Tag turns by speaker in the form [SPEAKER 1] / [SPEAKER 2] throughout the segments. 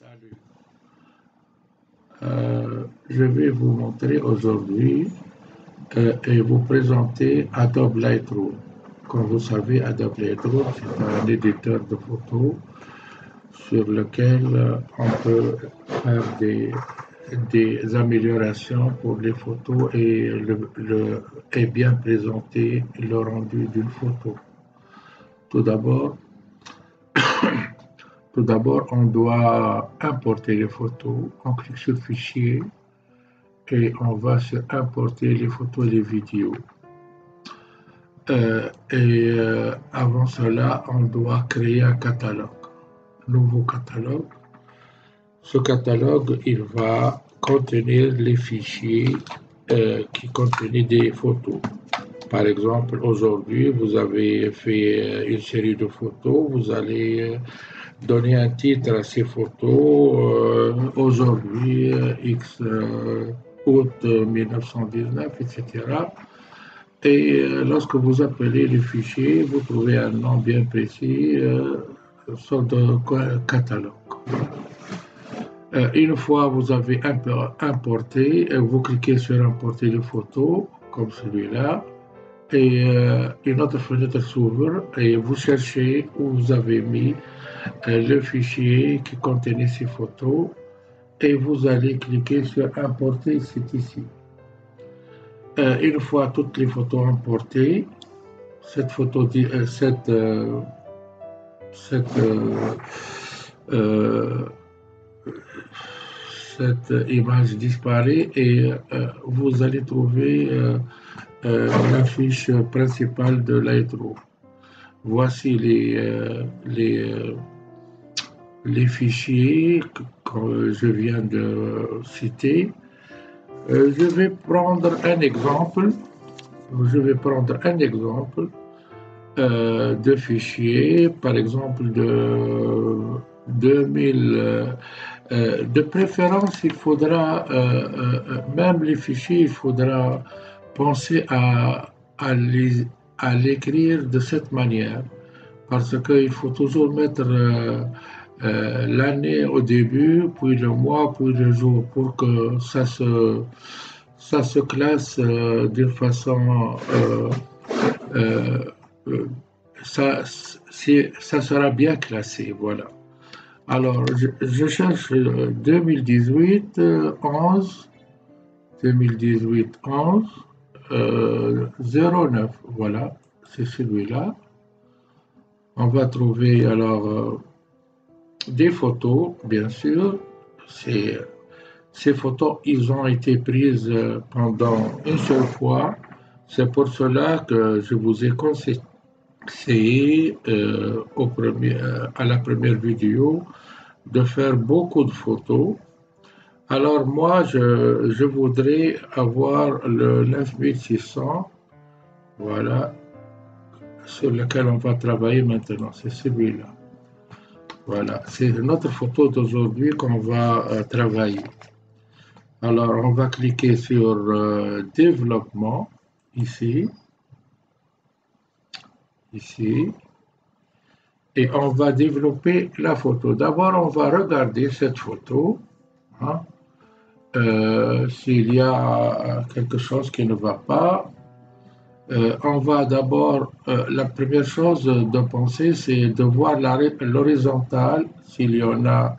[SPEAKER 1] Salut. Je vais vous montrer aujourd'hui et vous présenter Adobe Lightroom. Comme vous savez, Adobe Lightroom, c'est un éditeur de photos sur lequel on peut faire des améliorations pour les photos et bien présenter le rendu d'une photo. Tout d'abord, on doit importer les photos. On clique sur Fichier et on va sur Importer les photos et les vidéos. Avant cela, on doit créer un catalogue, nouveau catalogue. Ce catalogue, il va contenir les fichiers qui contenaient des photos. Par exemple, aujourd'hui, vous avez fait une série de photos, vous allez donner un titre à ces photos, aujourd'hui, X août 1919, etc. Et lorsque vous appelez le fichier, vous trouvez un nom bien précis, sorte de catalogue. Une fois vous avez importé, vous cliquez sur Importer les photos, comme celui-là, et une autre fenêtre s'ouvre et vous cherchez où vous avez mis le fichier qui contenait ces photos et vous allez cliquer sur Importer, c'est ici. Une fois toutes les photos importées, cette image disparaît et vous allez trouver la fiche principale de Lightroom. Voici les fichiers que je viens de citer. Je vais prendre un exemple. De fichiers, par exemple de 2000. De préférence, il faudra, même les fichiers, il faudra penser à l'écrire de cette manière, parce qu'il faut toujours mettre l'année au début, puis le mois, puis le jour, pour que ça se classe d'une façon... ça sera bien classé, voilà. Alors, je cherche 2018 11 09, voilà, c'est celui-là. On va trouver alors des photos, bien sûr. Ces photos, ils ont été prises pendant une seule fois. C'est pour cela que je vous ai conseillé à la première vidéo de faire beaucoup de photos. Alors moi, je voudrais avoir le 9600, voilà, sur lequel on va travailler maintenant, c'est celui-là. Voilà, c'est notre photo d'aujourd'hui qu'on va travailler. Alors, on va cliquer sur Développement, ici, et on va développer la photo. D'abord, on va regarder cette photo, hein, s'il y a quelque chose qui ne va pas. On va d'abord, la première chose de penser, c'est de voir l'horizontale, s'il y en a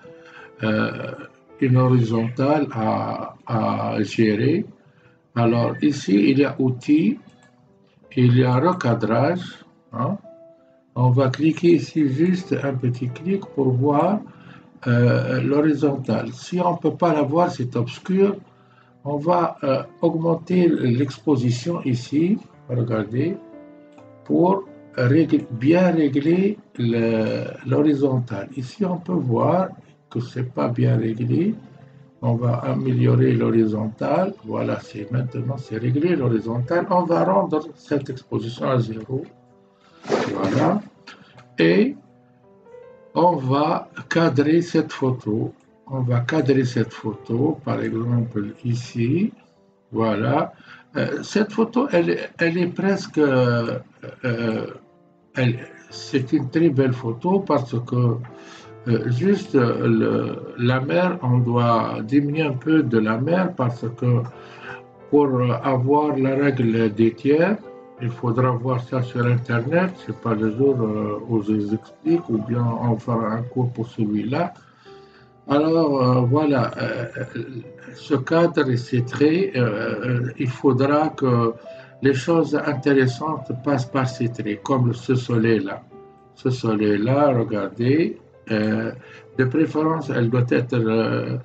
[SPEAKER 1] une horizontale à gérer. Alors ici, il y a Outils, il y a Recadrage, hein. On va cliquer ici juste un petit clic pour voir l'horizontale. Si on ne peut pas la voir, c'est obscur, on va augmenter l'exposition ici, regardez, pour bien régler l'horizontale. Ici, on peut voir que ce n'est pas bien réglé. On va améliorer l'horizontale. Voilà, maintenant c'est réglé l'horizontale. On va rendre cette exposition à 0. Voilà. Et on va cadrer cette photo. On va cadrer cette photo, par exemple ici. Voilà. Cette photo, elle est presque... c'est une très belle photo parce que Juste la mer, on doit diminuer un peu de la mer parce que pour avoir la règle des tiers, il faudra voir ça sur Internet. C'est pas le jour où je vous explique, ou bien on fera un cours pour celui-là. Alors voilà, ce cadre et ces traits, il faudra que les choses intéressantes passent par ces traits, comme ce soleil-là. Ce soleil-là, regardez, euh, de préférence, elle doit être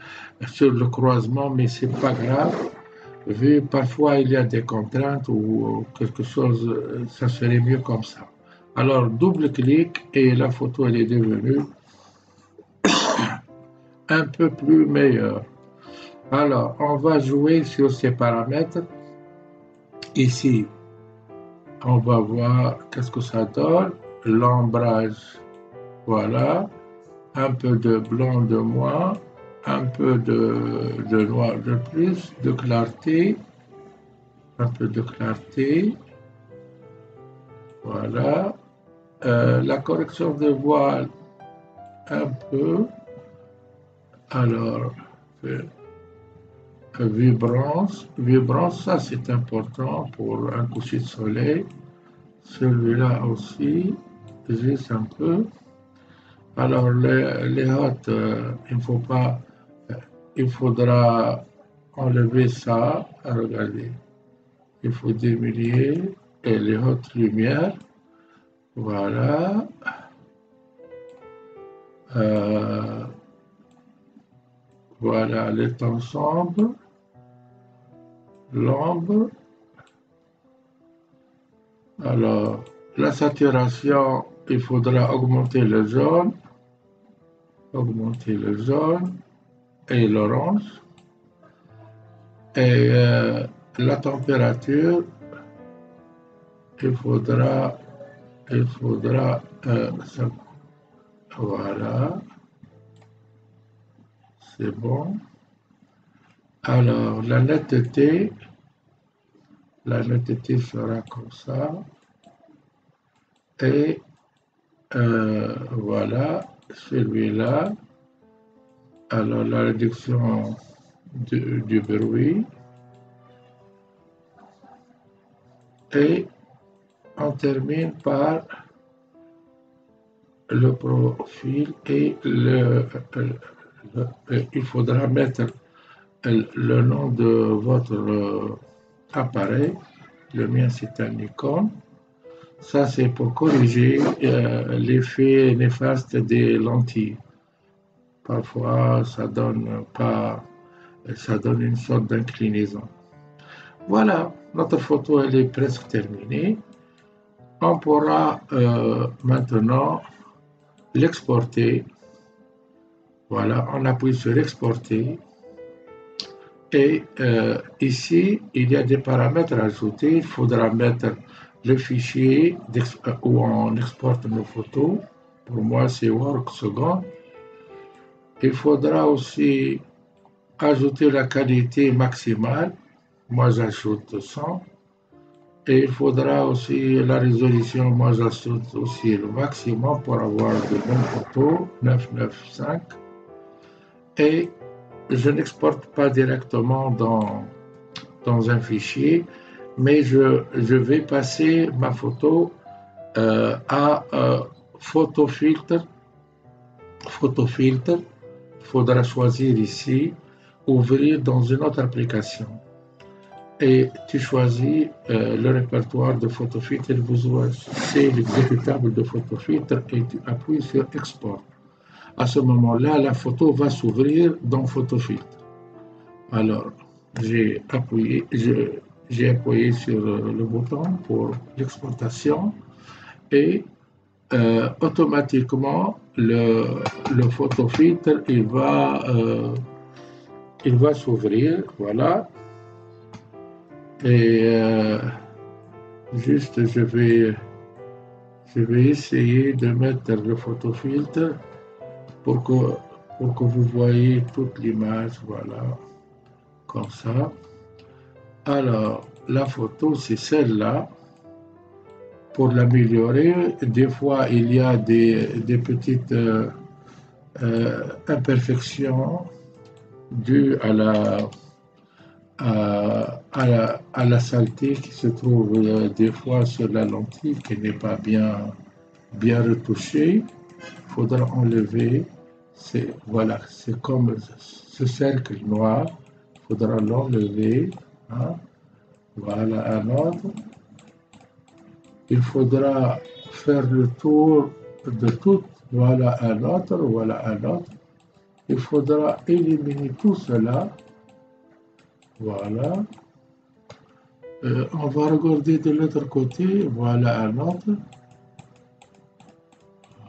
[SPEAKER 1] sur le croisement, mais c'est pas grave. Vu parfois il y a des contraintes ou quelque chose, ça serait mieux comme ça. Alors double clic et la photo elle est devenue un peu plus meilleure. Alors on va jouer sur ces paramètres. Ici, on va voir qu'est-ce que ça donne. L'ombrage, voilà. Un peu de blanc de moins, un peu de noir de plus, de clarté, un peu de clarté, voilà. La correction de voile, un peu. Alors, vibrance. Vibrance, ça c'est important pour un coucher de soleil. Celui-là aussi, juste un peu. Alors, les hottes, il ne faut pas, il faudra enlever ça. Regardez, il faut diminuer et les hautes lumières. Voilà. Voilà les ensembles, l'ombre. Alors, la saturation, il faudra augmenter le jaune et l'orange. Et la température, il faudra voilà, c'est bon. Alors, la netteté sera comme ça. Et voilà, celui-là. Alors, la réduction du bruit. Et on termine par le profil et il faudra mettre le nom de votre appareil. Le mien, c'est un Nikon. Ça, c'est pour corriger l'effet néfaste des lentilles. Parfois, ça donne une sorte d'inclinaison. Voilà, notre photo, elle est presque terminée. On pourra maintenant l'exporter. Voilà, on appuie sur exporter. Et ici, il y a des paramètres à ajouter. Il faudra mettre le fichier où on exporte nos photos. Pour moi, c'est Work Second. Il faudra aussi ajouter la qualité maximale. Moi, j'ajoute 100. Et il faudra aussi la résolution. Moi, j'ajoute aussi le maximum pour avoir de bonnes photos, 995. Et je n'exporte pas directement dans un fichier, mais je vais passer ma photo à photofiltre. Photofiltre, il faudra choisir ici, ouvrir dans une autre application. Et tu choisis le répertoire de photofiltre, c'est l'exécutable de photofiltre et tu appuies sur export. À ce moment-là, la photo va s'ouvrir dans photofiltre. Alors, j'ai appuyé sur le bouton pour l'exportation et automatiquement le photofiltre il va s'ouvrir, voilà. Et juste je vais essayer de mettre le photofiltre pour que vous voyez toute l'image, voilà, comme ça. Alors, la photo, c'est celle-là. Pour l'améliorer, des fois, il y a des petites imperfection due à la saleté qui se trouve des fois sur la lentille qui n'est pas bien retouchée. Il faudra enlever. Voilà, c'est comme ce cercle noir. Il faudra l'enlever. Hein. Voilà un autre. Il faudra faire le tour de tout. Voilà un autre. Voilà un autre. Il faudra éliminer tout cela. Voilà. On va regarder de l'autre côté. Voilà un autre.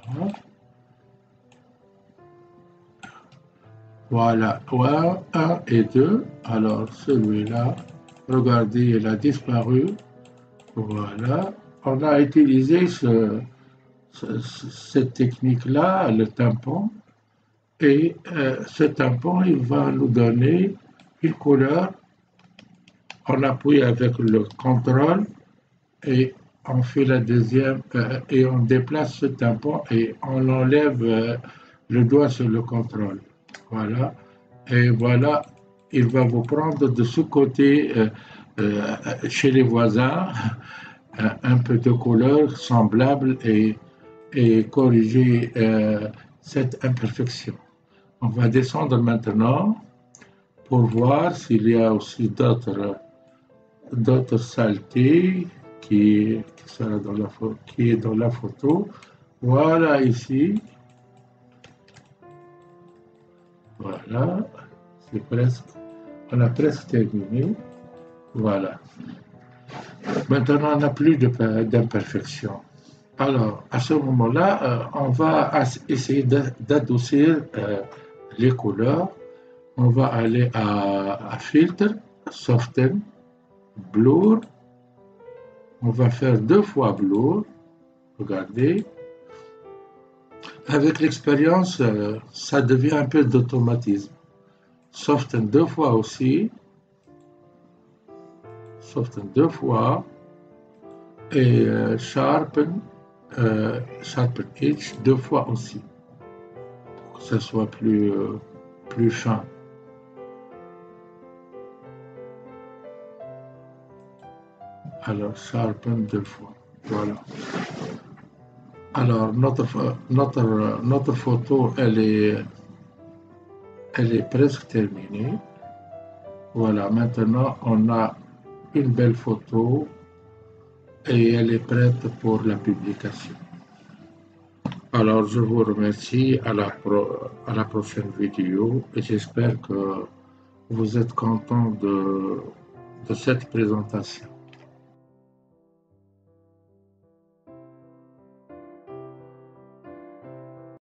[SPEAKER 1] Voilà. Voilà, 1 et 2. Alors, celui-là, regardez, il a disparu. Voilà. On a utilisé cette technique-là, le tampon. Et ce tampon, il va nous donner une couleur. On appuie avec le contrôle et on fait la deuxième et on déplace ce tampon et on enlève le doigt sur le contrôle. Voilà. Et voilà, il va vous prendre de ce côté chez les voisins un peu de couleur semblable et corriger cette imperfection. On va descendre maintenant pour voir s'il y a aussi d'autres saletés qui est dans la photo. Voilà ici. Voilà, c'est presque, on a presque terminé. Voilà. Maintenant, on n'a plus d'imperfection. Alors, à ce moment-là, on va essayer d'adoucir les couleurs. On va aller à Filtre, Soften, Blur. On va faire 2 fois Blur. Regardez. Avec l'expérience, ça devient un peu d'automatisme. Soften 2 fois aussi. Soften 2 fois. Et Sharpen Edge 2 fois aussi. Pour que ça soit plus fin. Alors, Sharpen 2 fois. Voilà. Alors, notre photo, elle est presque terminée. Voilà, maintenant, on a une belle photo et elle est prête pour la publication. Alors, je vous remercie à la prochaine vidéo et j'espère que vous êtes content de cette présentation.